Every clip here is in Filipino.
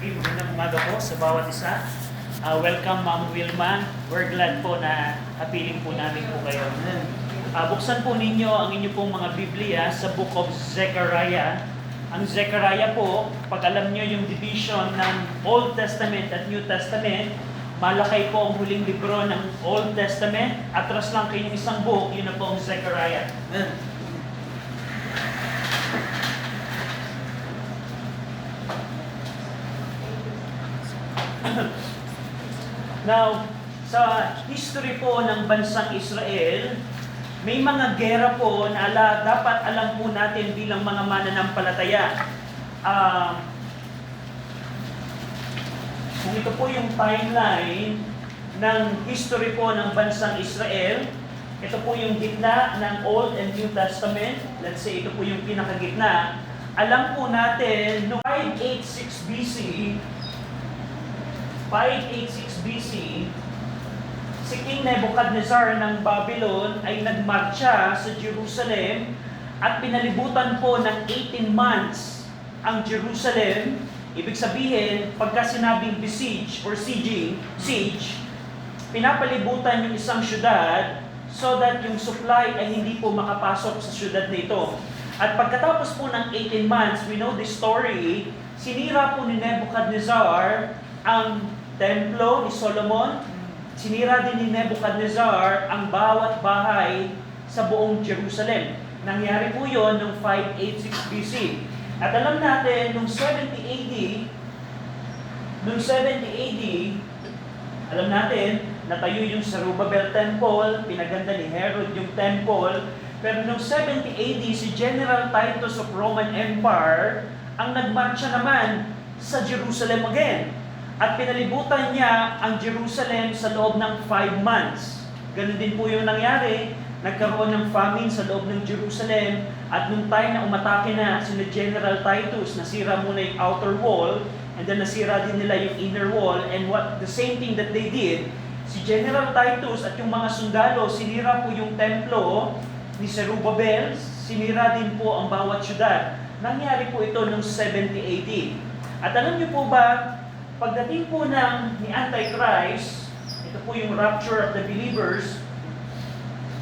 Magandang umaga po sa bawat isa. Welcome, Ma'am Wilma. We're glad po na kapiling po namin po kayo. Buksan po ninyo ang inyo pong mga Biblia sa Book of Zechariah. Ang Zechariah po, pag alam nyo yung division ng Old Testament at New Testament, malakay po ang huling libro ng Old Testament. Atras lang kayo yung isang book, yun na po ang Zechariah. Now, sa history po ng bansang Israel, may mga gera po na dapat alam po natin bilang mga mananampalataya. Kung ito po yung timeline ng history po ng bansang Israel, ito po yung gitna ng Old and New Testament. Let's say ito po yung pinakagitna. Alam po natin, noong 586 BC, si King Nebuchadnezzar ng Babylon ay nagmarcha sa Jerusalem at pinalibutan po ng 18 months ang Jerusalem. Ibig sabihin, pagka sinabing besiege or siege, pinapalibutan yung isang syudad so that yung supply ay hindi po makapasok sa syudad nito. At pagkatapos po ng 18 months, we know this story, sinira po ni Nebuchadnezzar ang templo ni Solomon. Sinira din ni Nebuchadnezzar ang bawat bahay sa buong Jerusalem. Nangyari po yon noong 586 BC. At alam natin, noong 70 AD, alam natin, natayo yung Zerubbabel Temple, pinaganda ni Herod yung temple. Pero noong 70 AD, si General Titus of Roman Empire ang nagmarcha naman sa Jerusalem again. At pinalibutan niya ang Jerusalem sa loob ng 5 months. Ganun din po yung nangyari. Nagkaroon ng famine sa loob ng Jerusalem. At nung time na umatake na si General Titus, nasira muna yung outer wall, and then nasira din nila yung inner wall. And the same thing that they did, si General Titus at yung mga sundalo, sinira po yung templo ni Zerubbabel, sinira din po ang bawat syudad. Nangyari po ito noong 70 AD. At alam niyo po ba, pagdating po ni Antichrist, ito po yung rapture of the believers,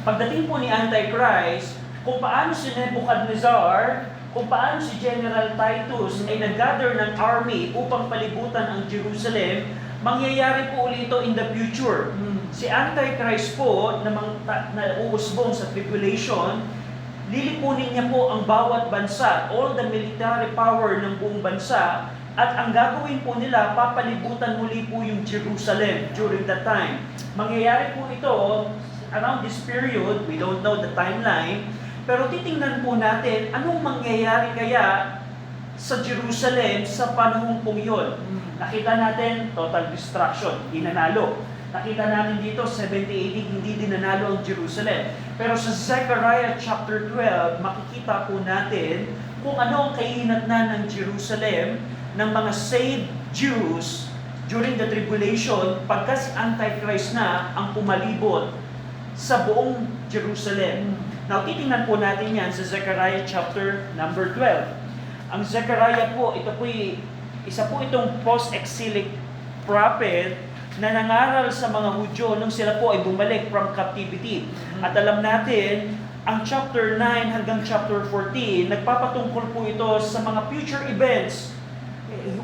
pagdating po ni Antichrist, kung paano si Nebuchadnezzar, kung paano si General Titus ay nag-gather ng army upang palibutan ang Jerusalem, mangyayari po ulit ito in the future. Si Antichrist po, na uusbong sa tribulation, lilipunin niya po ang bawat bansa, all the military power ng buong bansa, at ang gagawin po nila, papalibutan muli po yung Jerusalem during that time. Mangyayari po ito around this period, we don't know the timeline, pero titingnan po natin anong mangyayari kaya sa Jerusalem sa panahon pong yun. Nakita natin, total destruction, dinanalo. Nakita natin dito, 70 AD, hindi dinanalo ang Jerusalem. Pero sa Zechariah chapter 12, makikita po natin kung ano ang kahinatnan ng Jerusalem ng mga saved Jews during the tribulation pagka si Antichrist na ang pumalibot sa buong Jerusalem. Now, titingnan po natin yan sa Zechariah chapter number 12. Ang Zechariah po, ito po isa po itong post-exilic prophet na nangaral sa mga Hudyo nung sila po ay bumalik from captivity. At alam natin, ang chapter 9 hanggang chapter 14, nagpapatungkol po ito sa mga future events.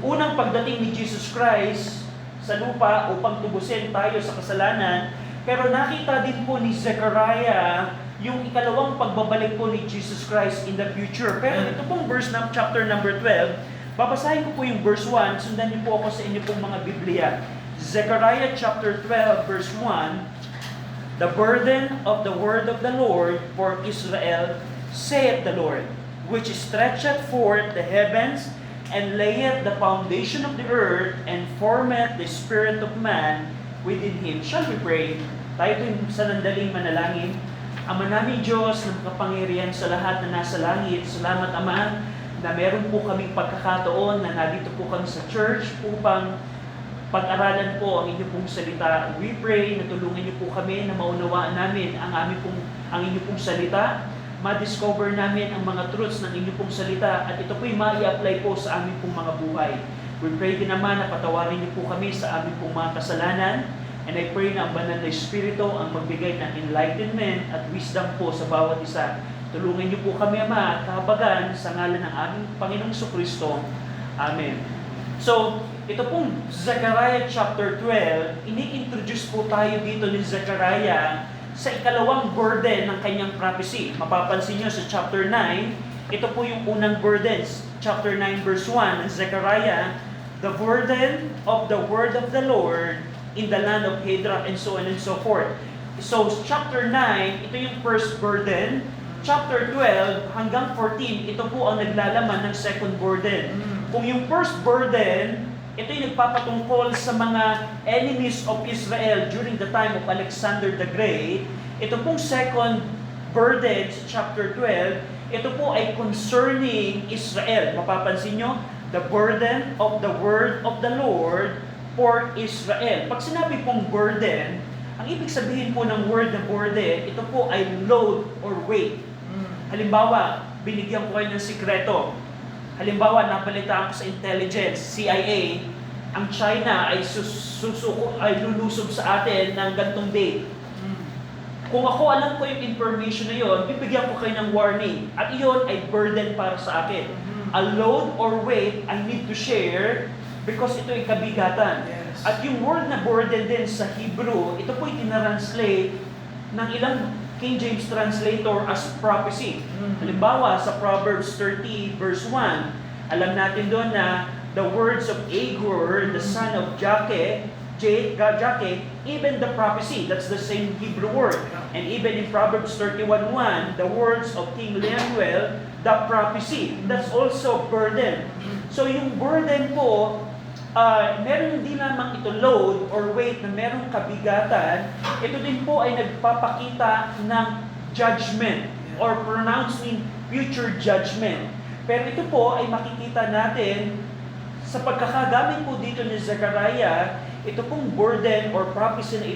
Unang pagdating ni Jesus Christ sa lupa upang tubusin tayo sa kasalanan, pero nakita din po ni Zechariah yung ikalawang pagbabalik po ni Jesus Christ in the future. Pero ito pong verse ng chapter number 12, babasahin ko po yung verse 1, sundan niyo po ako sa inyo pong mga Biblia. Zechariah chapter 12 verse 1, "The burden of the word of the Lord for Israel, saith the Lord, which stretcheth forth the heavens, and layeth the foundation of the earth, and formeth the spirit of man within him." Shall we pray? Tayo po sa nandaling manalangin. Ama namin Diyos, ng kapangyarihan sa lahat na nasa langit, salamat Ama, na meron po kaming pagkakataon na nandito po kami sa church upang pag-aralan po ang inyong pong salita. We pray na tulungan niyo po kami na maunawaan namin ang inyong pong salita, ma-discover namin ang mga truths ng inyong pong salita, at ito po'y ma-i-apply po sa aming pong mga buhay. We pray din naman na patawarin niyo po kami sa aming pong mga kasalanan. And I pray na ang banal na Espiritu ang magbigay ng enlightenment at wisdom po sa bawat isa. Tulungan niyo po kami, Ama, at kahabagan sa ngalan ng aming Panginoong Kristo. Amen. So, ito pong Zechariah chapter 12, ini-introduce po tayo dito ni Zechariah sa ikalawang burden ng kanyang prophecy. Mapapansin niyo sa chapter 9, ito po yung unang burdens. Chapter 9 verse 1 ng Zechariah, the burden of the word of the Lord in the land of Hadrach, and so on and so forth. So, chapter 9, ito yung first burden. Chapter 12 hanggang 14, ito po ang naglalaman ng second burden. Kung yung first burden, ito yung nagpapatungkol sa mga enemies of Israel during the time of Alexander the Great. Ito pong second burden sa chapter 12, ito po ay concerning Israel. Mapapansin nyo, the burden of the word of the Lord for Israel. Pag sinabi pong burden, ang ibig sabihin po ng word na burden, ito po ay load or weight. Halimbawa, binigyan ko kayo ng sikreto. Halimbawa, napalitaan ko sa intelligence, CIA, ang China ay lulusob sa atin ng gantong date. Kung ako alam ko yung information na yon, bibigyan ko kayo ng warning. At iyon ay burden para sa akin. A load or weight I need to share because ito ay kabigatan. Yes. At yung word na burden din sa Hebrew, ito po itinranslate ng ilang King James translator as prophecy. Halimbawa, sa Proverbs 30 verse 1, alam natin doon na the words of Agur, the son of Jakeh, even the prophecy, that's the same Hebrew word. And even in Proverbs 31:1, the words of King Lemuel, the prophecy, that's also burden. So yung burden po, meron hindi lamang ito load or weight na merong kabigatan, ito din po ay nagpapakita ng judgment or pronouncing future judgment. Pero ito po ay makikita natin sa pagkakagamit po dito ni Zechariah, ito pong burden or prophecy na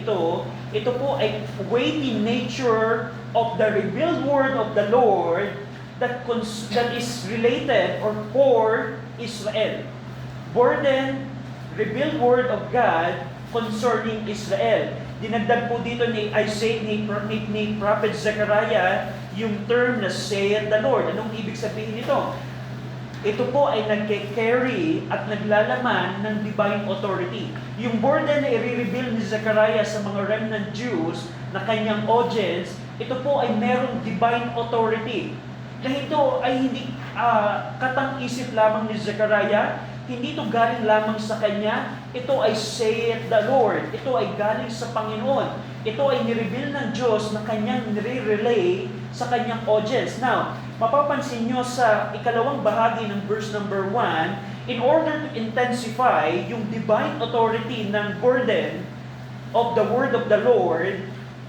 ito po ay weighty nature of the revealed word of the Lord that is related or for Israel. Burden, revealed word of God concerning Israel. Dinagdag po dito ni Isaiah, ni Prophet Zechariah, yung term na saith the Lord. Anong ibig sabihin nito? Ito po ay nagke-carry at naglalaman ng divine authority. Yung burden na i-reveal ni Zechariah sa mga remnant Jews na kanyang audience, ito po ay merong divine authority. Na ito ay hindi katang-isip lamang ni Zechariah, hindi ito galing lamang sa kanya, ito ay saith the Lord. Ito ay galing sa Panginoon. Ito ay nireveal ng Diyos na kanyang nire-relay sa kanyang audience. Now, mapapansin nyo sa ikalawang bahagi ng verse number 1, in order to intensify yung divine authority ng burden of the word of the Lord,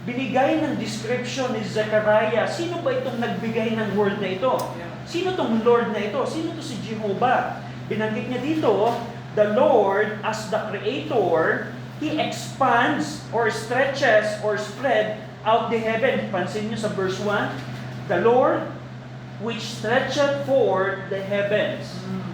binigay ng description ni Zechariah, sino ba itong nagbigay ng word na ito? Sino itong Lord na ito? Sino ito si Jehovah? Binanggit niya dito, the Lord as the Creator, He expands or stretches or spread out the heaven. Pansin niyo sa verse 1, the Lord which stretcheth forth the heavens.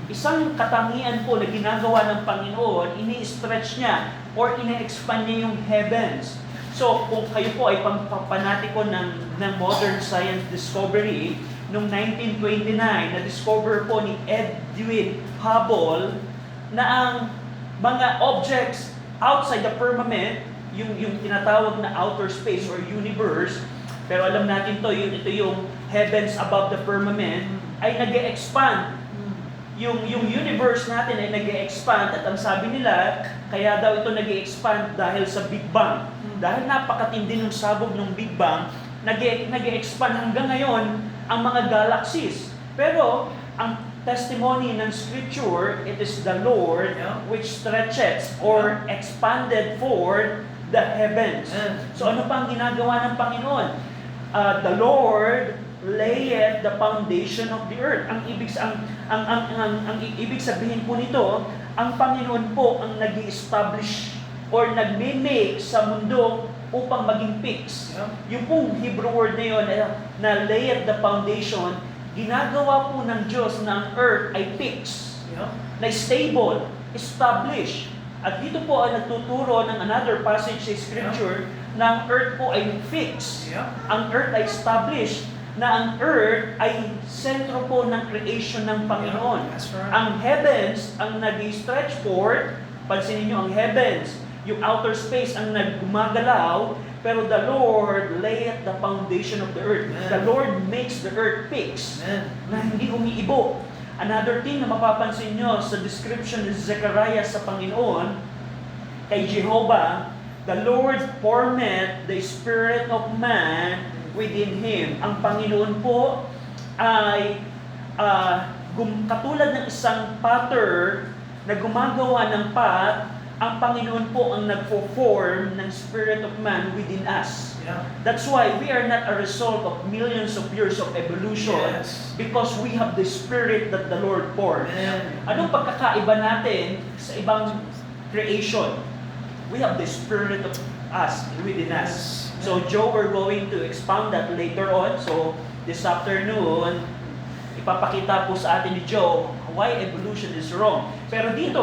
Isang katangian po na ginagawa ng Panginoon, ini-stretch niya or ini-expand niya yung heavens. So, kung kayo po ay panatiko ng modern science discovery, noong 1929, na-discover po ni Edwin Hubble na ang mga objects outside the firmament, yung tinatawag na outer space or universe, pero alam natin ito yung heavens above the firmament, ay nag-e-expand. Yung universe natin ay nag-e-expand at ang sabi nila, kaya daw ito nag-e-expand dahil sa Big Bang. Dahil napakatindi ng sabog ng Big Bang, nag-e-expand hanggang ngayon ang mga galaxies. Pero, ang testimony ng Scripture, it is the Lord which stretches or expanded forth the heavens. So, ano pa ang ginagawa ng Panginoon? The Lord layeth the foundation of the earth. Ang ibig sabihin po nito, ang Panginoon po ang nag-establish or nagme-make sa mundo upang maging fix. Yung pong Hebrew word na yun, na layeth the foundation, ginagawa po ng Diyos na ang earth ay fix, na stable, establish. At dito po ay nagtuturo ng another passage sa Scripture na ang earth po ay fixed. Ang earth ay established, na ang earth ay sentro po ng creation ng Panginoon. Ang heavens ang nag-stretch forth, pansinin nyo, ang heavens, yung outer space ang naggumagalaw, pero the Lord layeth the foundation of the earth. The Lord makes the earth fixed, na hindi umiibo. Another thing na mapapansin nyo sa description ni Zechariah sa Panginoon, kay Jehovah, the Lord formeth the spirit of man within him. Ang Panginoon po ay katulad ng isang potter na gumagawa ng pot. Ang Panginoon po ang nagpo-form ng spirit of man within us. That's why we are not a result of millions of years of evolution, because we have the spirit that the Lord formed. Anong pagkakaiba natin sa ibang creation? We have the spirit of us within us. So Joe, we're going to expound that later on. So this afternoon, ipapakita po sa atin ni Joe why evolution is wrong. Pero dito,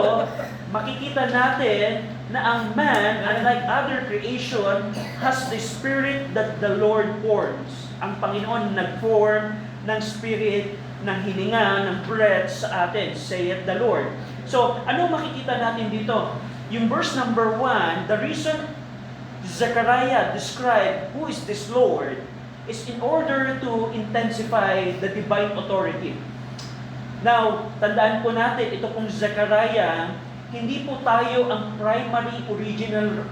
makikita natin na ang man, unlike other creation, has the spirit that the Lord forms. Ang Panginoon nag-form ng spirit, ng hininga, ng breath sa atin, saith the Lord. So, ano makikita natin dito? Yung verse number 1, the reason Zechariah described who is this Lord is in order to intensify the divine authority. Now, tandaan po natin, ito pong Zechariah, hindi po tayo ang primary original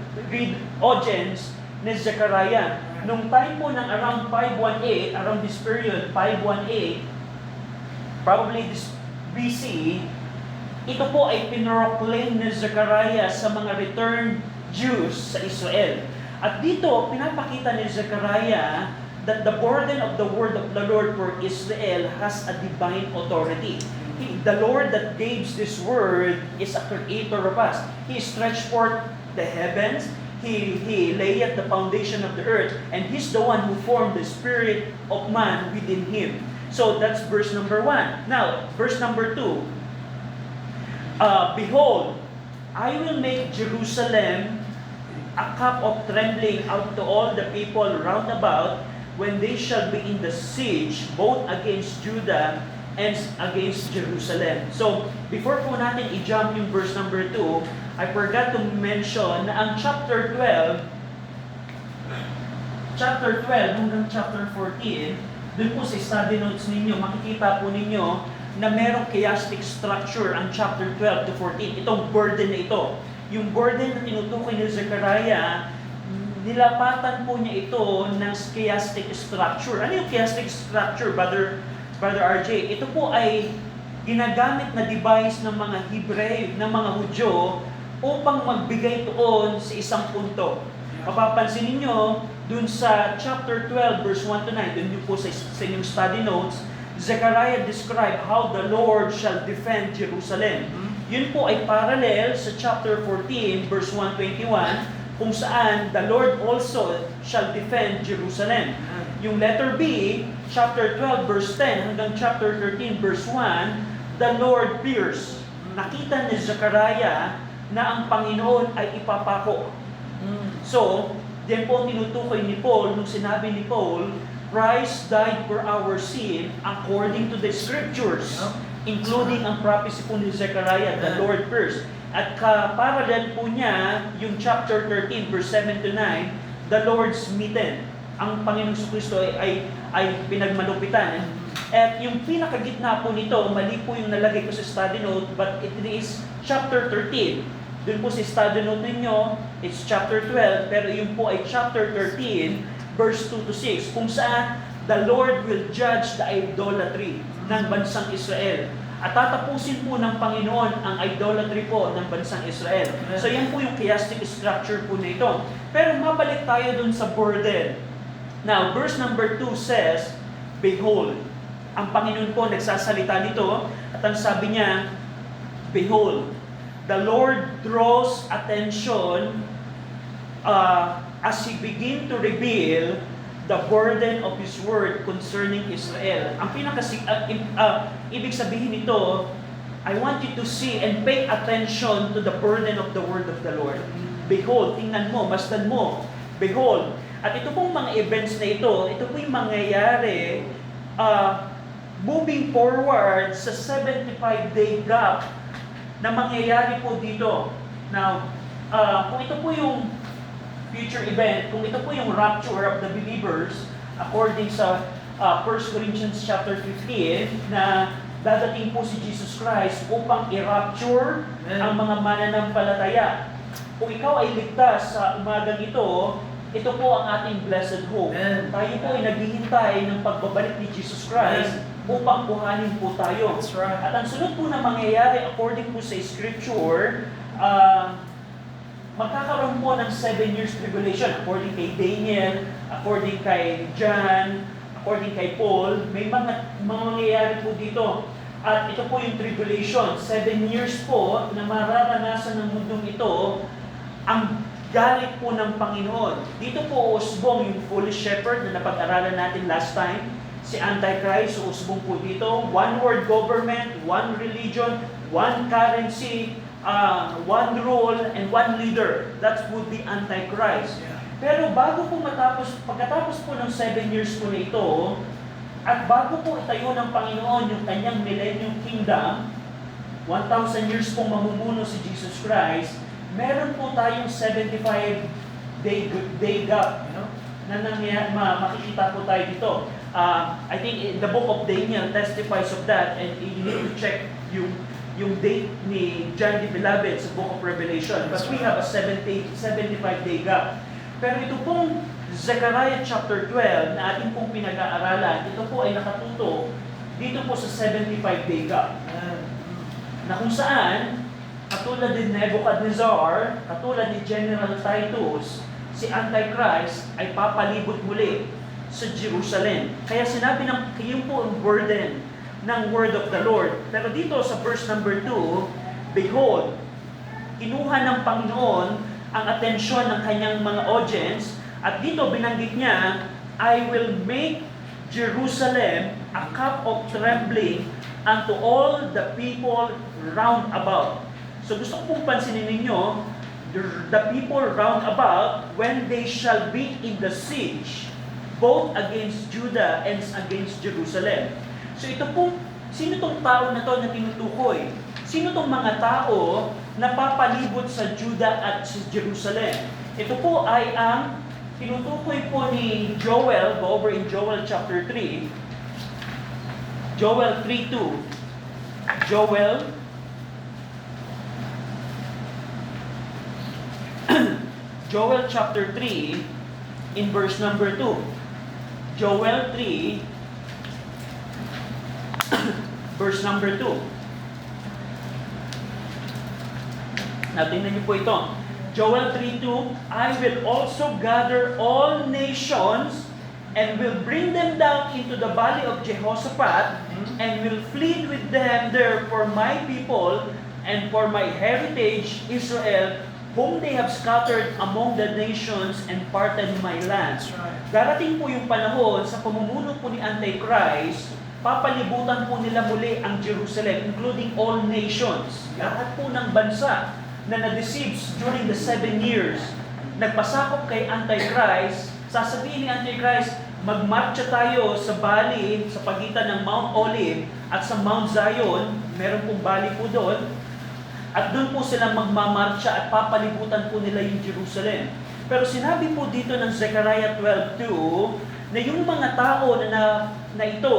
audience ni Zechariah. Nung time po ng around 518, around this period, 518, probably this BC, ito po ay pinroclaim ni Zechariah sa mga returned Jews sa Israel. At dito, pinapakita ni Zechariah that the burden of the word of the Lord for Israel has a divine authority. The Lord that gave this word is a creator of us. He stretched forth the heavens, He layeth the foundation of the earth, and He's the one who formed the spirit of man within Him. So that's verse number 1. Now, verse number 2. Behold, I will make Jerusalem a cup of trembling out to all the people round about, when they shall be in the siege, both against Judah and against Jerusalem. So, before po natin i-jump yung verse number 2, I forgot to mention na ang chapter 12 hanggang chapter 14, dun po sa study notes ninyo, makikita po ninyo na merong chiastic structure ang chapter 12 to 14. Itong burden na ito. Yung burden na tinutukoy ni Zechariah, nilapatan po niya ito ng chiastic structure. Ano yung chiastic structure, Brother RJ? Ito po ay ginagamit na device ng mga Hebreo, ng mga Hudyo, upang magbigay doon sa isang punto. Mapapansin niyo dun sa chapter 12, verse 1 to 9, dun po sa inyong study notes, Zechariah described how the Lord shall defend Jerusalem. Yun po ay parallel sa chapter 14, verse 121, kung saan the Lord also shall defend Jerusalem. Yung letter B, chapter 12, verse 10, hanggang chapter 13, verse 1, the Lord fears. Nakita ni Zechariah na ang Panginoon ay ipapako. So, diyan po tinutukoy ni Paul, nung sinabi ni Paul, Christ died for our sin according to the Scriptures, including ang prophecy po ni Zechariah, the Lord fears. At parallel po niya, yung chapter 13, verse 7 to 9, the Lord's smitten. Ang Panginoong Kristo ay pinagmalupitan. At yung pinakagitna po nito, mali po yung nalagay ko sa study note, but it is chapter 13. Doon po sa study note ninyo, it's chapter 12, pero yung po ay chapter 13, verse 2 to 6, kung saan the Lord will judge the idolatry ng bansang Israel. At tatapusin po ng Panginoon ang idolatry po ng bansang Israel. So yan po yung chiastic structure po na ito. Pero mabalik tayo dun sa burden. Now, verse number 2 says, Behold, ang Panginoon po nagsasalita nito, at ang sabi niya, Behold, the Lord draws attention as He begin to reveal the burden of His word concerning Israel. Ang ibig sabihin nito I want you to see and pay attention to the burden of the word of the Lord. Behold, tingnan mo, masdan mo. Behold. At ito pong mga events na ito po yung mangyayari moving forward sa 75-day gap na mangyayari po dito. Now, kung ito po yung future event, kung ito po yung rapture of the believers, according sa 1 Corinthians chapter 15, na dadating po si Jesus Christ upang i-rapture ang mga mananampalataya. Kung ikaw ay ligtas sa umagang ito po ang ating blessed hope. Tayo po ay naghihintay ng pagbabalik ni Jesus Christ upang kuhanin po tayo. Right. At ang sunod po na mangyayari according po sa Scripture, magkakaroon po ng 7 years tribulation. According kay Daniel, according kay John, according kay Paul, may mga mangyayari po dito. At ito po yung tribulation. 7 years po na mararanasan ng mundong ito ang galit po ng Panginoon. Dito po usbong yung foolish shepherd na napag-aralan natin last time. Si Antichrist, usbong po dito. One world government, one religion, one currency, one rule, and one leader. That would be Antichrist. Pero pagkatapos po ng 7 years po na ito, at bago po itayo ng Panginoon yung kanyang millennium kingdom, 1,000 years pong mamumuno si Jesus Christ, meron po tayong 75-day gap, na makikita po tayo dito. I think the book of Daniel testifies of that, and you need to check yung date ni John the Beloved sa book of Revelation. But we have a 75-day gap. Pero ito pong Zechariah chapter 12 na ating pong pinag-aaralan, ito po ay nakatutok dito po sa 75-day gap. Na kung saan, katulad ni Nebuchadnezzar, katulad ni General Titus, si Antichrist ay papalibot muli sa Jerusalem. Kaya sinabi ng yun po ang burden ng word of the Lord. Pero dito sa verse number 2, behold, kinuha ng Panginoon ang atensyon ng kanyang mga audience, at dito binanggit niya, I will make Jerusalem a cup of trembling unto all the people round about. So gusto ko pong pansinin ninyo, the people round about, when they shall be in the siege, both against Judah and against Jerusalem. So ito po, sino tong tao na to na tinutukoy? Sino tong mga tao na papalibot sa Judah at sa Jerusalem? Ito po ay ang tinutukoy po ni Joel, go over in Joel chapter 3, Joel 3:2. Joel chapter 3 in verse number 2. Joel 3 verse number 2. Now, tingnan niyo po ito. Joel 3:2, I will also gather all nations and will bring them down into the valley of Jehoshaphat and will plead with them there for my people and for my heritage Israel, whom they have scattered among the nations and parted my land. Darating po yung panahon sa pamumuno po ni Antichrist, papalibutan po nila muli ang Jerusalem, including all nations. Lahat po ng bansa na na-deceives during the 7 years, nagpasakop kay Antichrist, sasabihin ni Antichrist, magmarcha tayo sa valley, sa pagitan ng Mount Olive at sa Mount Zion, meron pong valley po doon, at doon po sila magmamarcha at papalibutan po nila yung Jerusalem. Pero sinabi po dito ng Zechariah 12:2 na yung mga tao na ito,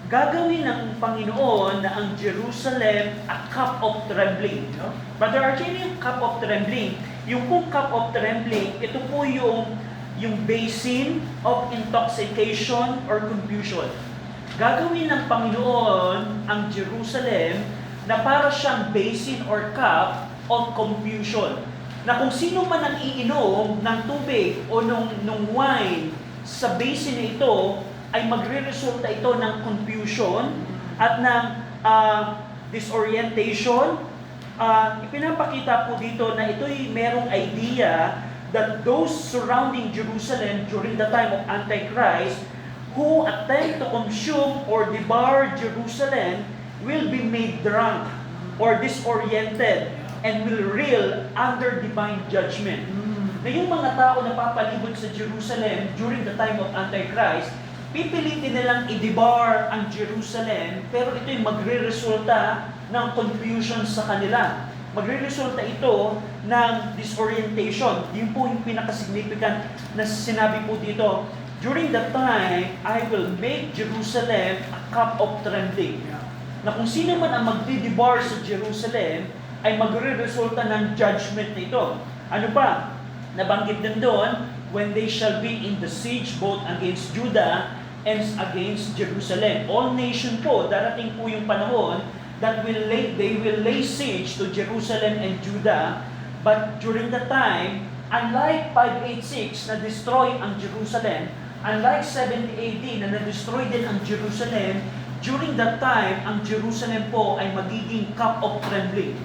gagawin ng Panginoon na ang Jerusalem a cup of trembling. No? Brother Archie, yung cup of trembling, yung pong cup of trembling, ito po yung basin of intoxication or confusion. Gagawin ng Panginoon ang Jerusalem na para siyang basin or cup of confusion. Na kung sino man ang iinom ng tubig o nung wine sa basin na ito, ay magre-resulta ito ng confusion at ng disorientation. Ipinapakita po dito na ito'y merong idea that those surrounding Jerusalem during the time of Antichrist who attempt to consume or devour Jerusalem, will be made drunk or disoriented and will reel under divine judgment. Na yung mga tao na papalibot sa Jerusalem during the time of Antichrist, pipilitin nilang i-debar ang Jerusalem, pero ito'y magre-resulta ng confusion sa kanila. Magre-resulta ito ng disorientation. Yun po yung pinaka-significant na sinabi po dito. During that time, I will make Jerusalem a cup of trembling. Na kung sino man ang magdi-debar sa Jerusalem, ay magre-resulta ng judgment na ito. Ano ba? Nabanggit din doon, when they shall be in the siege both against Judah and against Jerusalem. All nation po, darating po yung panahon that they will lay siege to Jerusalem and Judah. But during the time, unlike 586 na destroy ang Jerusalem, unlike 70 AD na na-destroy din ang Jerusalem, during that time, ang Jerusalem po ay magiging cup of trembling.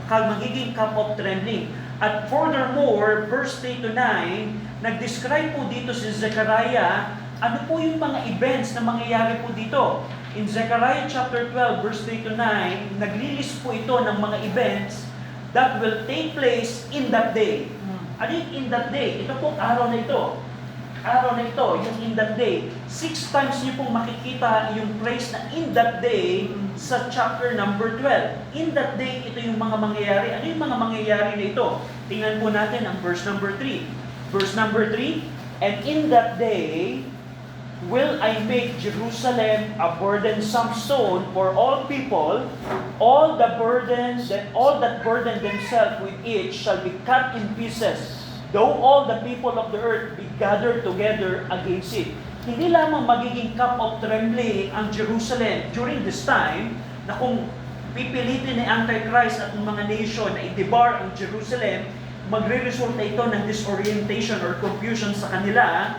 Magiging cup of trembling. At furthermore, verse 3 to 9, nag-describe po dito si Zechariah, ano po yung mga events na mangyayari po dito. In Zechariah chapter 12, verse 3 to 9, naglilist po ito ng mga events that will take place in that day. Ano yung in that day? Ito pong araw na ito. Araw na ito, yung in that day. 6 times niyo pong makikita yung phrase na in that day sa chapter number 12. In that day, ito yung mga mangyayari. Ano yung mga mangyayari na ito? Tingnan po natin ang verse number 3. Verse number 3, and in that day, will I make Jerusalem a burdensome stone for all people, all that burden themselves with it shall be cut in pieces, though all the people of the earth be gathered together against it. Hindi lamang magiging cup of trembling ang Jerusalem during this time, na kung pipilitin ni Antichrist at ng mga nation na i-debar ang Jerusalem, magre-resulta ito ng disorientation or confusion sa kanila.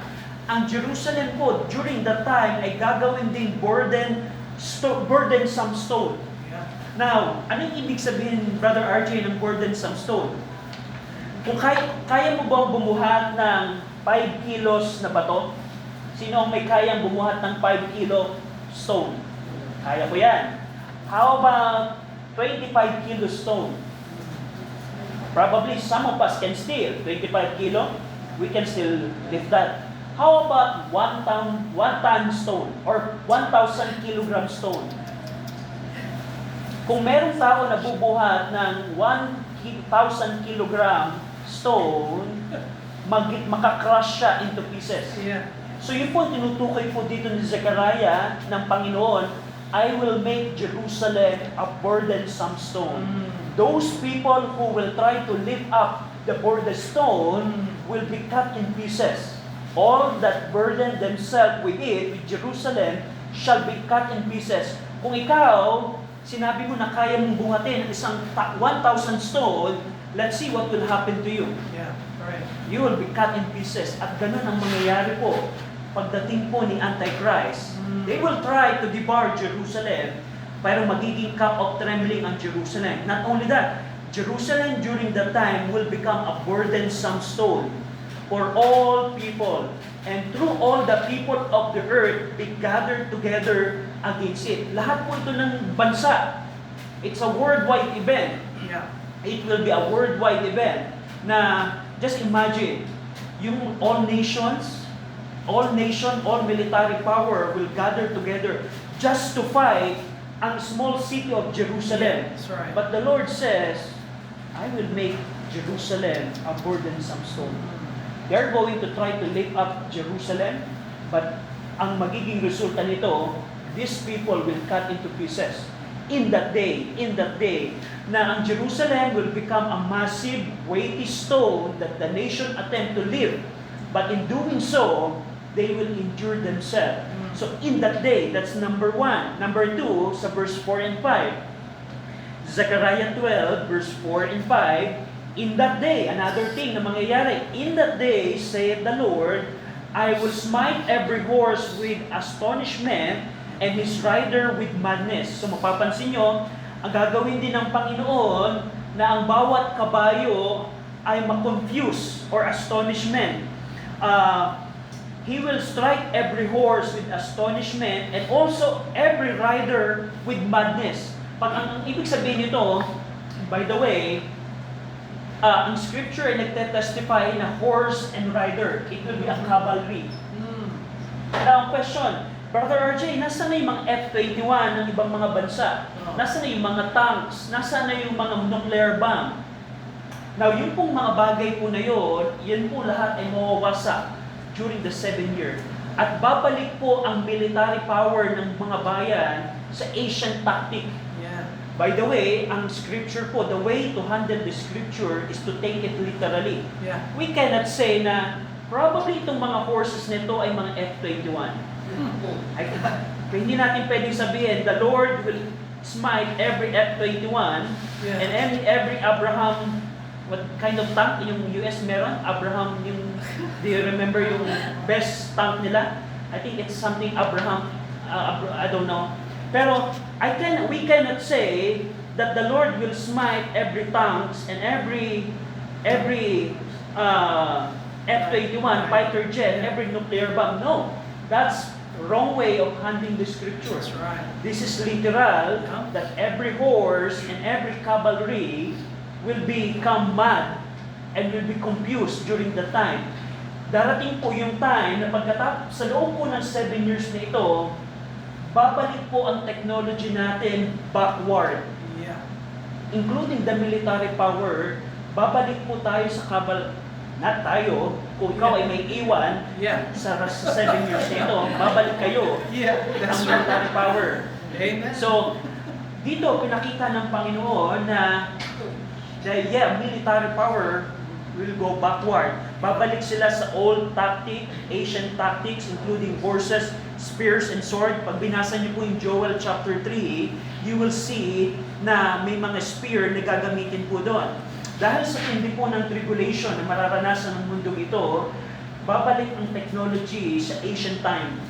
Ang Jerusalem po, during that time, ay gagawin din burdensome stone. Now, anong ibig sabihin, Brother RJ, ng burdensome stone? Kung kaya mo bang bumuhat ng 5 kilos na bato? Sino ang may kayang bumuhat ng 5 kilo stone? Kaya ko yan. How about 25 kilo stone? Probably some of us can still. 25 kilo, we can still lift that. How about 1 ton stone or 1,000 kilogram stone? Kung merong tao na bubuhat ng 1,000 kilogram stone, makakrush siya into pieces. Yeah. So yun po tinutukoy po dito ni Zechariah ng Panginoon, I will make Jerusalem a burdensome stone. Those people who will try to lift up the stone will be cut in pieces. All that burden themselves with it, with Jerusalem, shall be cut in pieces. Kung ikaw, sinabi mo na kaya mong buhatin ang isang 1,000 stone, let's see what will happen to you. Yeah, right. You will be cut in pieces. At ganun ang mangyayari po pagdating po ni Antichrist. They will try to debar Jerusalem, pero magiging cup of trembling ang Jerusalem. Not only that, Jerusalem during that time will become a burdensome stone for all people, and through all the people of the earth be gathered together against it. Lahat po ito ng bansa. It's a worldwide event. Yeah. It will be a worldwide event na just imagine, yung all military power will gather together just to fight ang small city of Jerusalem. That's right. But the Lord says, I will make Jerusalem a burdensome stone. They're going to try to lift up Jerusalem, but ang magiging resulta nito, these people will cut into pieces. In that day, na ang Jerusalem will become a massive, weighty stone that the nation attempt to lift. But in doing so, they will injure themselves. So in that day, that's number 1. Number 2, sa verse 4 and 5. Zechariah 12, verse 4 and 5, in that day, another thing na mangyayari, in that day, saith the Lord, I will smite every horse with astonishment and his rider with madness. So mapapansin nyo, ang gagawin din ng Panginoon na ang bawat kabayo ay ma-confuse or astonishment. He will strike every horse with astonishment and also every rider with madness. Ang ibig sabihin nito, by the way, ang scripture ay nagtetestify na horse and rider. It will be a cavalry. Now, question, Brother RJ, nasa na yung mga F-21 ng ibang mga bansa? Nasa na yung mga tanks? Nasa na yung mga nuclear bomb? Now, yung pong mga bagay po na yun, yan po lahat ay mawawasak during the 7 years. At babalik po ang military power ng mga bayan sa Asian tactic. Yeah. By the way, ang scripture po, the way to handle the scripture is to take it literally. Yeah. We cannot say na probably itong mga horses nito ay mga F-21. Kaya hindi natin pwedeng sabihin, the Lord will smite every F-21 and every Abraham, what kind of tank yung US meron? Abraham, yung, do you remember yung best tank nila? I think it's something Abraham, I don't know. Pero we cannot say that the Lord will smite every tanks and every F-21 fighter jet, every nuclear bomb. No, that's wrong way of handling the scripture. That's right. This is literal that every horse and every cavalry will become mad and will be confused during the time. Darating po yung time na pagkatapos sa loob po ng 7 years na ito, babalik po ang technology natin backward. Yeah. Including the military power, babalik po tayo sa not tayo, kung ikaw ay may iwan sa 7 years na ito, babalik kayo ang military power. Amen. So, dito pinakita ng Panginoon na military power will go backward. Babalik sila sa old tactic, Asian tactics, including horses, spears, and sword. Pag binasa niyo po yung Joel chapter 3, you will see na may mga spear na gagamitin po doon. Dahil sa tindi po ng tribulation na mararanasan ng mundong ito, babalik ang technology sa Asian time.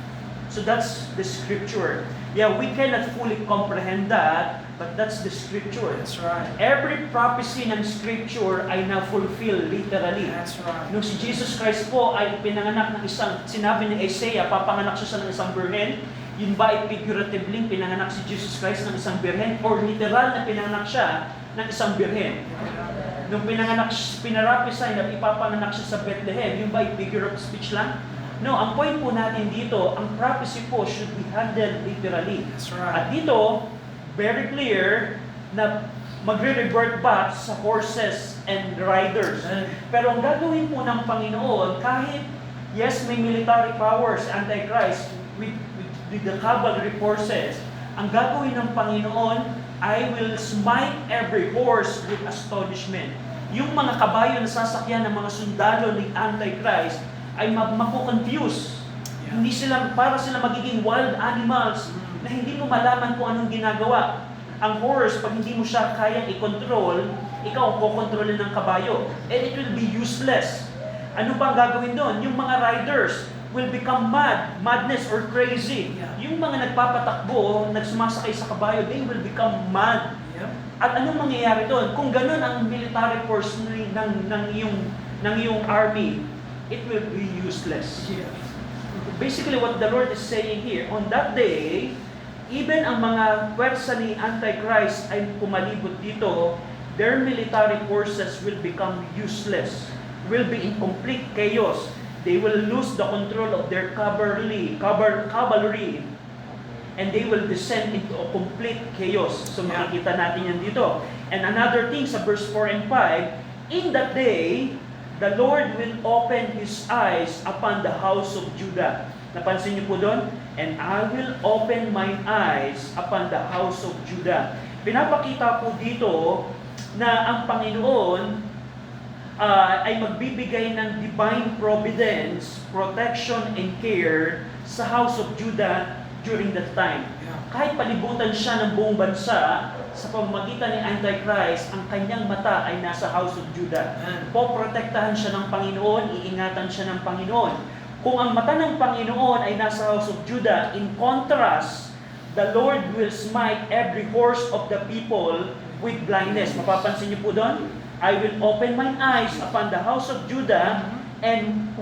So that's the scripture. Yeah, we cannot fully comprehend that, but that's the scripture. That's right. Every prophecy ng scripture ay na-fulfill literally. That's right. Nung si Jesus Christ po ay pinanganak ng sinabi ni Isaiah, papanganak siya ng isang birhen, yun ba ay figuratively pinanganak si Jesus Christ ng isang birhen or literal na pinanganak siya ng isang birhen? Nung pinarapisay na ipapanganak siya sa Bethlehem, yung ba ay figure of speech lang? No, ang point po natin dito, ang prophecy po should be handled literally. That's right. At dito, very clear na magre-revert back sa horses and riders. Pero ang gagawin po ng Panginoon, kahit yes, may military powers, Antichrist, with the cavalry forces, ang gagawin ng Panginoon, I will smite every horse with astonishment. Yung mga kabayo na sasakyan ng mga sundalo ni Antichrist ay makukonfuse. Hindi sila, para sila magiging wild animals na hindi mo malaman kung anong ginagawa. Ang horse, pag hindi mo siya kayang i-control, ikaw ang kukontrolin ng kabayo. And it will be useless. Ano ba ang gagawin doon? Yung mga riders will become madness or crazy. Yung mga nagpapatakbo, nagsumasakay sa kabayo, they will become mad. At anong mangyayari doon? Kung ganun ang military force ng iyong army, it will be useless. Basically, what the Lord is saying here, on that day, even ang mga pwersa ni Antichrist ay pumalibot dito, their military forces will become useless, will be in complete chaos. They will lose the control of their cavalry, and they will descend into a complete chaos. So makikita natin yan dito. And another thing sa verse 4 and 5, in that day, the Lord will open His eyes upon the house of Judah. Napansin niyo po doon? And I will open mine eyes upon the house of Judah. Pinapakita po dito na ang Panginoon ay magbibigay ng divine providence, protection, and care sa house of Judah during that time. Kahit palibutan siya ng buong bansa, sa pamamagitan ni Antichrist, ang kanyang mata ay nasa house of Judah. Poprotektahan siya ng Panginoon, iingatan siya ng Panginoon. Kung ang mata ng Panginoon ay nasa house of Judah, in contrast, the Lord will smite every horse of the people with blindness. Mapapansin niyo po doon? I will open mine eyes upon the house of Judah, and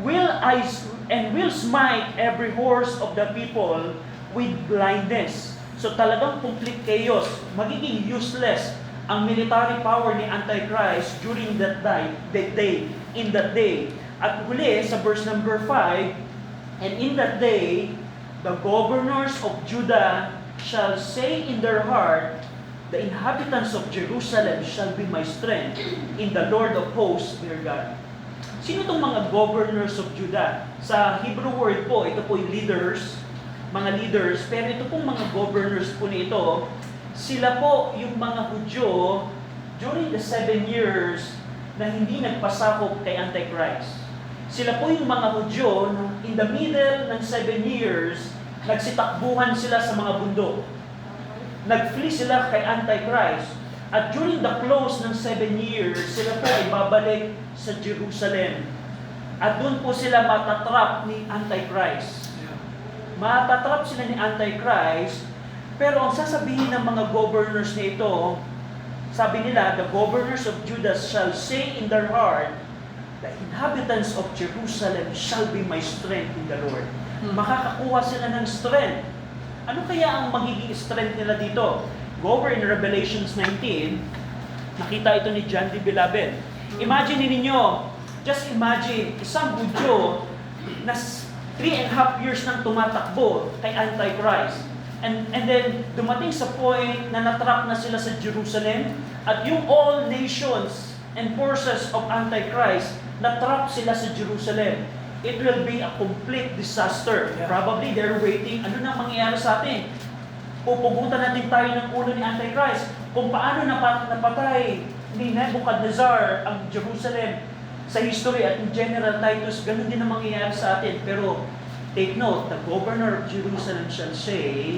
and will smite every horse of the people with blindness. So talagang complete chaos, magiging useless ang military power ni Antichrist during that day, in that day. At huli sa verse number 5, and in that day, the governors of Judah shall say in their heart, the inhabitants of Jerusalem shall be my strength in the Lord of hosts, their God. Sino itong mga governors of Judah? Sa Hebrew word po, ito po yung leaders, mga leaders, pero ito pong mga governors po nito, sila po yung mga Hudyo during the 7 years na hindi nagpasakop kay Antichrist. Sila po yung mga Hudyo in the middle ng 7 years, nagsitakbuhan sila sa mga bundok. Nag-flee sila kay Antichrist. At during the close ng 7 years, sila po ay babalik sa Jerusalem. At doon po sila matatrap ni Antichrist. Matatrap sila ni Antichrist, pero ang sasabihin ng mga governors na ito, sabi nila, the governors of Judah shall say in their heart, the inhabitants of Jerusalem shall be my strength in the Lord. Makakakuha sila ng strength. Ano kaya ang magiging strength nila dito? Go over in Revelations 19, nakita ito ni John D. Beloved. Imagine ninyo, just imagine, isang Hudyo na 3.5 years nang tumatakbo kay Antichrist. And then, dumating sa point na natrap na sila sa Jerusalem at yung all nations and forces of Antichrist, natrap sila sa Jerusalem. It will be a complete disaster. Yeah. Probably they're waiting, ano na mangyayari sa atin? Pupugutan natin tayo ng ulo ni Antichrist. Kung paano napatay ni Nebuchadnezzar ang Jerusalem sa history at in General Titus, ganun din ang mangyayari sa atin. Pero take note, the governor of Jerusalem shall say,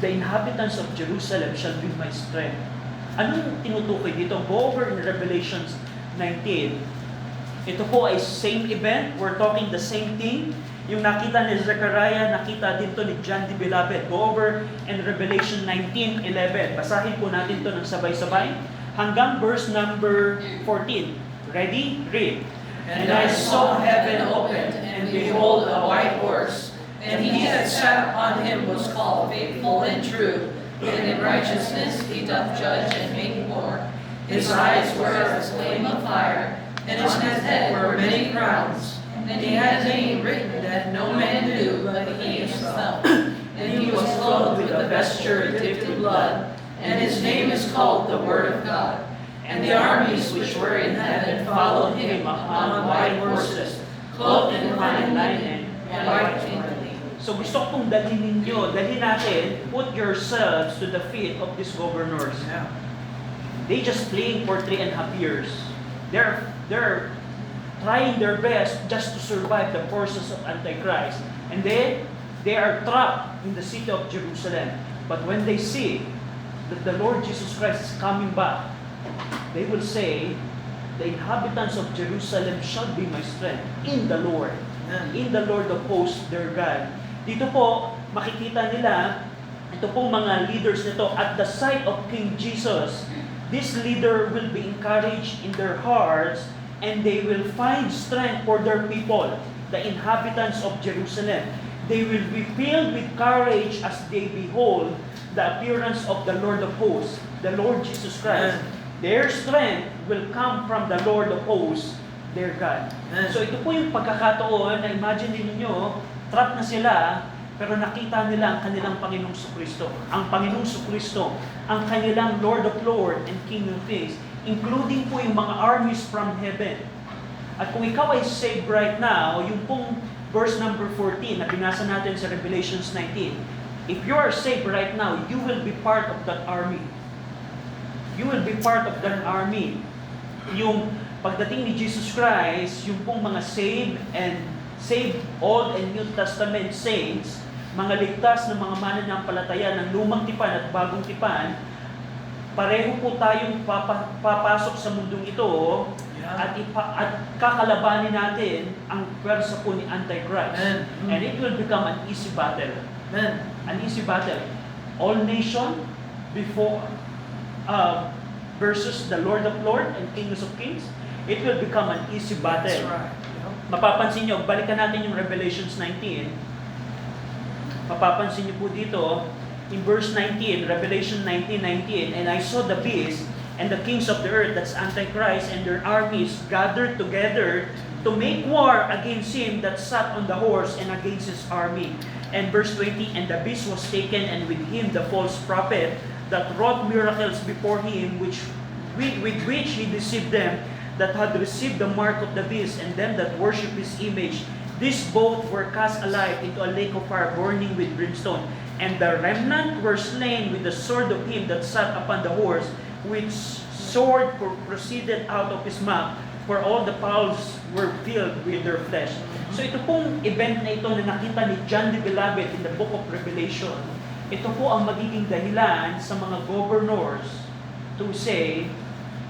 the inhabitants of Jerusalem shall be my strength. Anong tinutukoy dito? Go over in Revelations 19. Ito po ay same event. We're talking the same thing. Yung nakita ni Zechariah, nakita din to ni John D. Beloved. Go over in Revelation 19:11. Basahin po natin to ng sabay-sabay. Hanggang verse number 14. Ready? Read. And I saw heaven opened, and behold, a white horse, and he that sat upon him was called Faithful and True, and in righteousness he doth judge and make war. His eyes were as a flame of fire, and on his head were many crowns. And he had a name written that no man knew but he himself. And he was clothed with a vesture dipped in blood, and his name is called the Word of God. And the armies which were in heaven followed him upon white horses, clothed in fine linen and white linen. So gusto kong dalhin natin, put yourselves to the feet of these governors. Yeah. They just playing for 3.5 years. They're trying their best just to survive the forces of Antichrist. And then, they are trapped in the city of Jerusalem. But when they see that the Lord Jesus Christ is coming back, they will say, the inhabitants of Jerusalem shall be my strength in the Lord. In the Lord of hosts, their God. Dito po, makikita nila, ito pong mga leaders nito, at the sight of King Jesus, this leader will be encouraged in their hearts, and they will find strength for their people, the inhabitants of Jerusalem. They will be filled with courage as they behold the appearance of the Lord of hosts, the Lord Jesus Christ. Their strength will come from the Lord of hosts, their God. So ito po yung pagkakataon na imagine ninyo, trap na sila, pero nakita nila ang kanilang Panginoong Kristo. Ang Panginoong Kristo, ang kanilang Lord of Lords and King of Kings, including po yung mga armies from heaven. At kung ikaw ay saved right now, yung pong verse number 14 na binasa natin sa Revelations 19, if you are saved right now, you will be part of that army. You will be part of that army. Yung pagdating ni Jesus Christ, yung pong mga saved Old and New Testament saints, mga ligtas ng mga mananampalataya ng lumang tipan at bagong tipan, pareho po tayong papasok sa mundong ito at kakalabanin natin ang pwersa po ni Antichrist. And it will become an easy battle. An easy battle. All nation versus the Lord of Lords and Kings of Kings, it will become an easy battle. That's right. mapapansin nyo, balikan natin yung Revelations 19. Mapapansin nyo po dito, in verse 19, Revelation 19:19, and I saw the beast and the kings of the earth, that's Antichrist, and their armies gathered together to make war against him that sat on the horse and against his army. And verse 20, and the beast was taken, and with him the false prophet that wrought miracles before him, with which he deceived them that had received the mark of the beast, and them that worship his image. These both were cast alive into a lake of fire burning with brimstone. And the remnant were slain with the sword of him that sat upon the horse, which sword proceeded out of his mouth, for all the fowls were filled with their flesh. So ito pong event na ito na nakita ni John the Beloved in the book of Revelation, ito po ang magiging dahilan sa mga governors to say,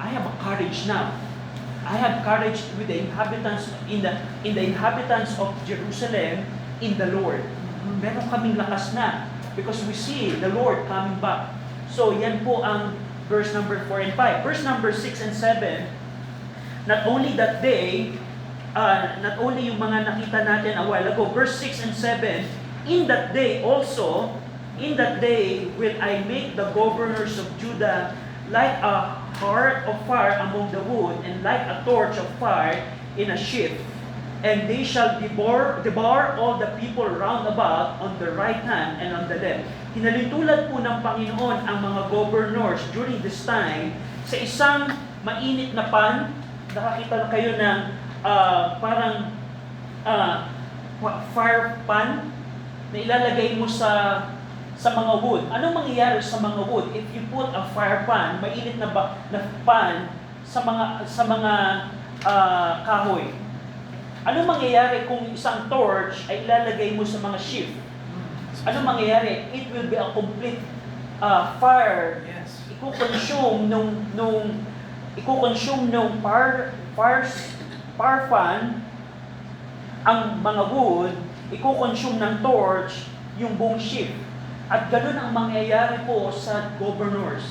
I have a courage now. I have courage with the inhabitants in the inhabitants of Jerusalem in the Lord. Meron kaming lakas na because we see the Lord coming back. So yan po ang verse number 4 and 5. Verse number 6 and 7, not only that day, not only yung mga nakita natin a while ago, verse 6 and 7, in that day also, in that day will I make the governors of Judah like a heart of fire among the wood, and like a torch of fire in a ship. And they shall devour all the people round about on the right hand and on the left. Hinalintulad po ng Panginoon ang mga governors during this time sa isang mainit na pan. Nakakita na kayo ng parang fire pan na ilalagay mo sa mga wood. Anong mangyayari sa mga wood if you put a fire pan, mainit na pan sa mga kahoy? Anong mangyayari kung isang torch ay ilalagay mo sa mga sheaf? Anong mangyayari? It will be a complete fire. Yes. Iko-consume nung fire fan ang mga wood, iko-consume ng torch yung buong sheaf. At ganun ang mangyayari po sa governors.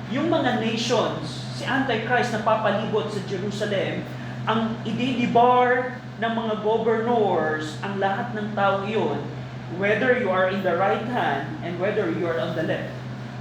Yung mga nations, si Antichrist na papalibot sa Jerusalem, ang idinibar ng mga governors ang lahat ng tao iyon, whether you are in the right hand and whether you are on the left.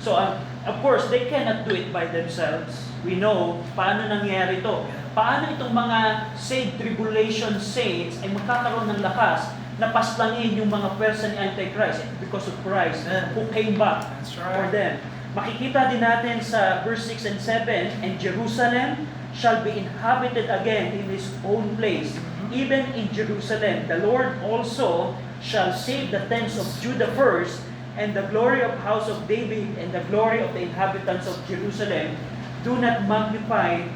So, of course, they cannot do it by themselves. We know paano nangyari ito. Paano itong mga saved tribulation saints ay magkakaroon ng lakas na paslangin yung mga pwersa ni Antichrist because of Christ who came back for them. Makikita din natin sa verse 6 and 7, and Jerusalem shall be inhabited again in his own place, even in Jerusalem. The Lord also shall save the tents of Judah first, and the glory of house of David and the glory of the inhabitants of Jerusalem do not magnify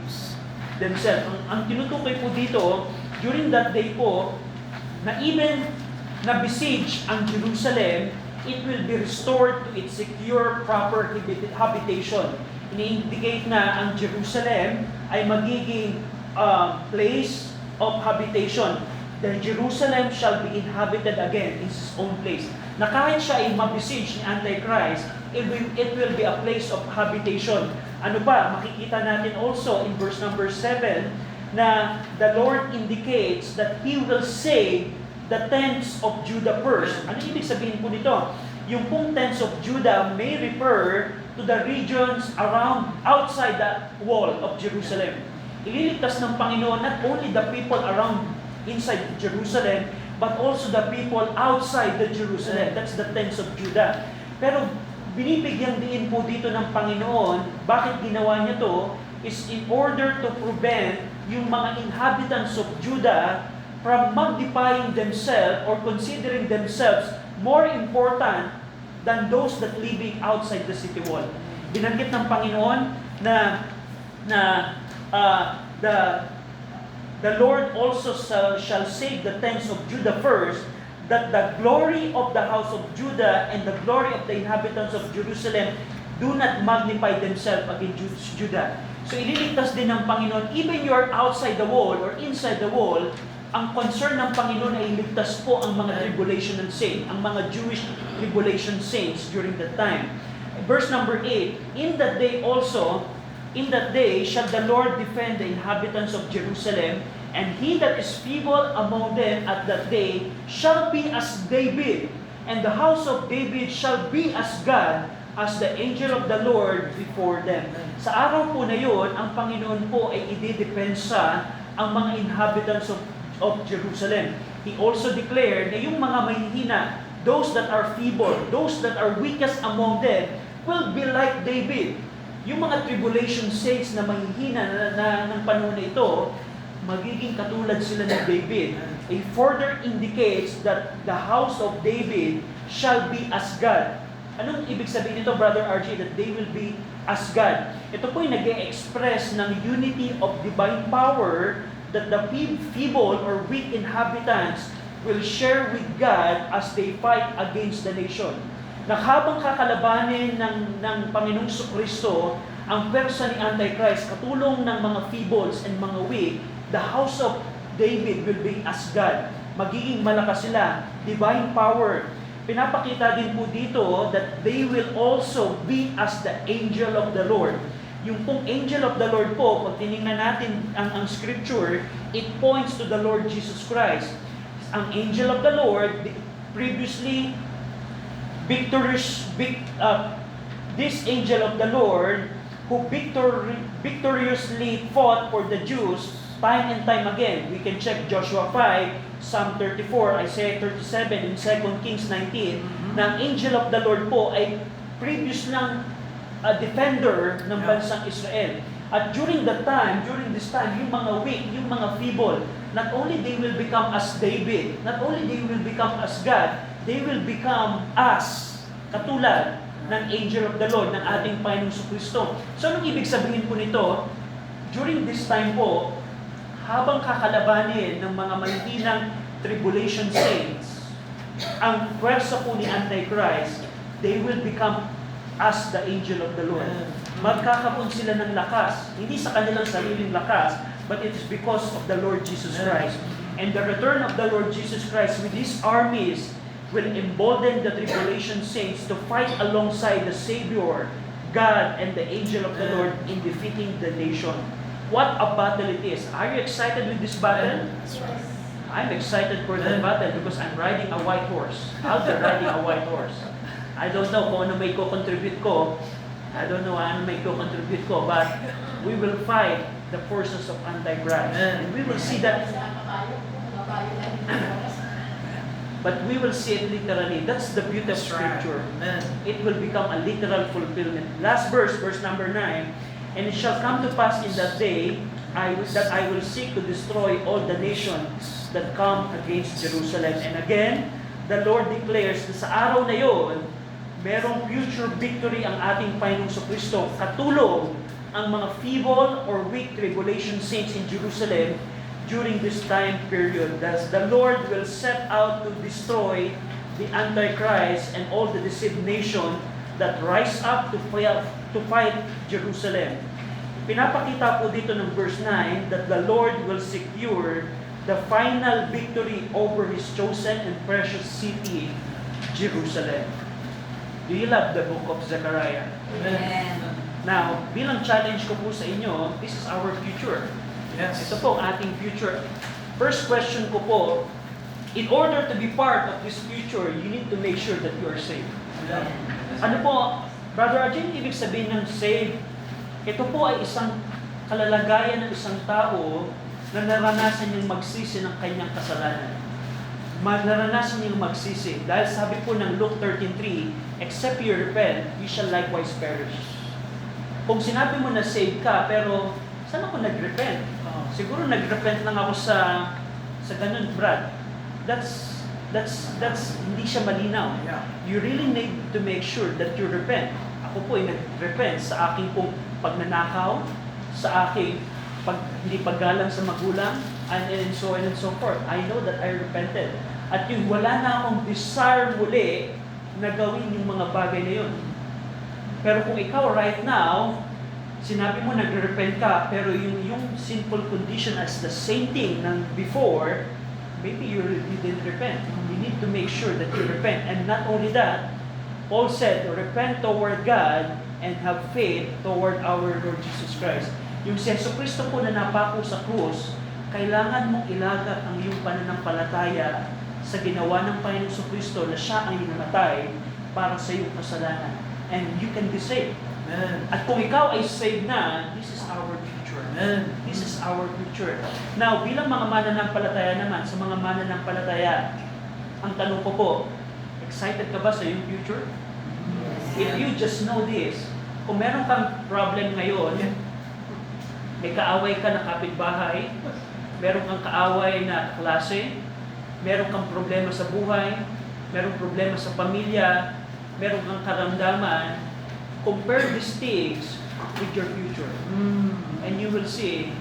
themselves. Ang tinutukoy po dito, during that day po, na even na besiege ang Jerusalem, it will be restored to its secure, proper habitation. Ini-indicate na ang Jerusalem ay magiging place of habitation. The Jerusalem shall be inhabited again in its own place. Na kahit siya ay mabesiege ni Antichrist, it will be a place of habitation. Ano ba? Makikita natin also in verse number 7 na the Lord indicates that He will save the tents of Judah first. Ano ibig sabihin po nito? Yung pong tents of Judah may refer to the regions outside the wall of Jerusalem. Ililigtas ng Panginoon not only the people around inside Jerusalem, but also the people outside the Jerusalem. That's the tents of Judah. Pero binibigyan din po dito ng Panginoon, bakit ginawa niya to, is in order to prevent yung mga inhabitants of Judah from magnifying themselves or considering themselves more important than those that living outside the city wall. Binanggit ng Panginoon na the Lord also shall save the tents of Judah first, that the glory of the house of Judah and the glory of the inhabitants of Jerusalem do not magnify themselves against Judah. So ililigtas din ng Panginoon, even you are outside the wall or inside the wall, ang concern ng Panginoon ay iligtas po ang mga tribulation saints, ang mga Jewish tribulation saints during that time. Verse number 8, in that day shall the Lord defend the inhabitants of Jerusalem, And he that is feeble among them at that day shall be as David, and the house of David shall be as God, as the angel of the Lord before them. Sa araw po na yun, ang Panginoon po ay ididepensa ang mga inhabitants of Jerusalem. He also declared na yung mga mahihina, those that are feeble, those that are weakest among them, will be like David. Yung mga tribulation saints na mahihina ng panahon na ito, magiging katulad sila ng David. It further indicates that the house of David shall be as God. Anong ibig sabihin nito, Brother RJ? That they will be as God. Ito po yung nag-e-express ng unity of divine power that the feeble or weak inhabitants will share with God as they fight against the nation. Na habang kakalabanin ng Panginoong Kristo ang pwersa ni Antichrist, katulong ng mga feebles and mga weak, the house of David will be as God. Magiging malakas sila, divine power. Pinapakita din po dito that they will also be as the angel of the Lord. Yung pong angel of the Lord po, pag tinignan natin ang scripture, it points to the Lord Jesus Christ. Ang angel of the Lord, previously this angel of the Lord who victoriously fought for the Jews time and time again. We can check Joshua 5, Psalm 34, Isaiah 37, and 2 Kings 19, na ang angel of the Lord po ay previous lang defender ng bansang Israel. At during this time, yung mga weak, yung mga feeble, not only they will become as David, not only they will become as God, they will become as, katulad ng angel of the Lord, ng ating Panginoong Kristo. So, anong ibig sabihin po nito? During this time po, habang kakalabanin ng mga mahihinang tribulation saints, ang pwersa po ni Antichrist, they will become as the angel of the Lord. Magkakaroon sila ng lakas, hindi sa kanilang sariling lakas, but it is because of the Lord Jesus Christ. And the return of the Lord Jesus Christ with His armies will embolden the tribulation saints to fight alongside the Savior, God, and the angel of the Lord in defeating the nation. What a battle it is. Are you excited with this battle? I'm excited for the battle because I'm riding a white horse. I'll be riding a white horse. I don't know kung ano may ko-contribute ko. I don't know ano may ko-contribute ko, but we will fight the forces of Antichrist. And we will see that. But we will see it literally. That's the beauty of Scripture. It will become a literal fulfillment. Last verse, verse number 9. And it shall come to pass in that day that I will seek to destroy all the nations that come against Jerusalem. And again, the Lord declares na sa araw na yon, merong future victory ang ating Panginoong Kristo. Katulong ang mga feeble or weak tribulation saints in Jerusalem during this time period. Thus, the Lord will set out to destroy the Antichrist and all the deceived nation that rise up to fight Jerusalem. Pinapakita po dito ng verse 9 that the Lord will secure the final victory over His chosen and precious city, Jerusalem. Do you love the book of Zechariah? Amen. Now, bilang challenge ko po sa inyo, this is our future. Yes. Ito po ang ating future. First question ko po, in order to be part of this future, you need to make sure that you are saved. Ano po, Brother Arjun, ibig sabihin ng saved? Ito po ay isang kalalagayan ng isang tao na naranasan niyang magsisi ng kanyang kasalanan. Naranasan niyang magsisi. Dahil sabi po ng Luke 13:3, except you repent, you shall likewise perish. Kung sinabi mo na saved ka, pero saan ako nag-repent? Siguro nag-repent lang ako sa ganun, Brad. That's hindi siya malinaw. You really need to make sure that you repent. Ako po ay nag-repent sa aking pong pagnanakaw, sa aking hindi paggalang sa magulang, and so on and so forth. I know that I repented. At yung wala na akong desire muli na gawin yung mga bagay na yun. Pero kung ikaw right now, sinabi mo nag-repent ka, pero yung sinful condition as the same thing ng before, maybe you didn't repent. You need to make sure that you repent. And not only that, Paul said, repent toward God and have faith toward our Lord Jesus Christ. Yung si Jesucristo po na napako sa krus, kailangan mong ilagak ang iyong pananampalataya sa ginawa ng Panginoong Kristo na siya ang namatay para sa iyong kasalanan. And you can be saved. Amen. At kung ikaw ay saved na, this is our future. Amen. This is our future. Now, bilang mga mananampalataya naman, sa mga mananampalataya, ang tanong ko po, excited ka ba sa iyong future? If you just know this, kung meron kang problem ngayon, may kaaway ka na kapitbahay, meron kang kaaway na klase, meron kang problema sa buhay, meron problema sa pamilya, meron kang karamdaman, compare these things with your future. And you will see,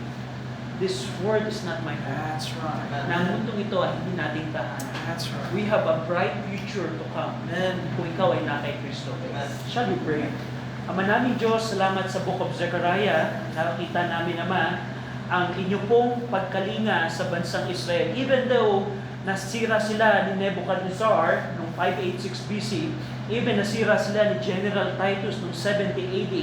this world is not my home. That's right. Na ang mundong ito ay hindi nating tahanan. That's right. We have a bright future to come. Amen. Kung ikaw ay na kay Kristo. Amen. Shall we pray? Ama naming Diyos, salamat sa Book of Zechariah. Nakita namin naman ang inyo pong pagkalinga sa bansang Israel. Even though nasira sila ni Nebuchadnezzar noong 586 BC, even nasira sila ni General Titus noong 70 AD,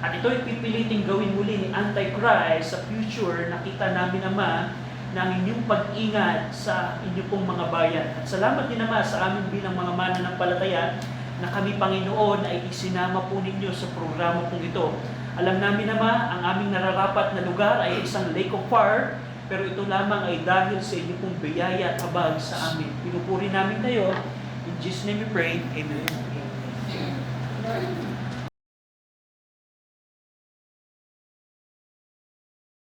at ito'y pipiliting gawin muli ni Antichrist sa future, nakita namin naman na ang inyong pag-ingat sa inyong pong mga bayan. At salamat din naman sa amin bilang mga mananampalataya na kami, Panginoon, ay isinama po ninyo sa programa pong ito. Alam namin naman, ang aming nararapat na lugar ay isang lake of fire, pero ito lamang ay dahil sa inyong pong biyaya at habag sa amin. Pinupuri namin kayo. In Jesus' name we pray. Amen. Amen.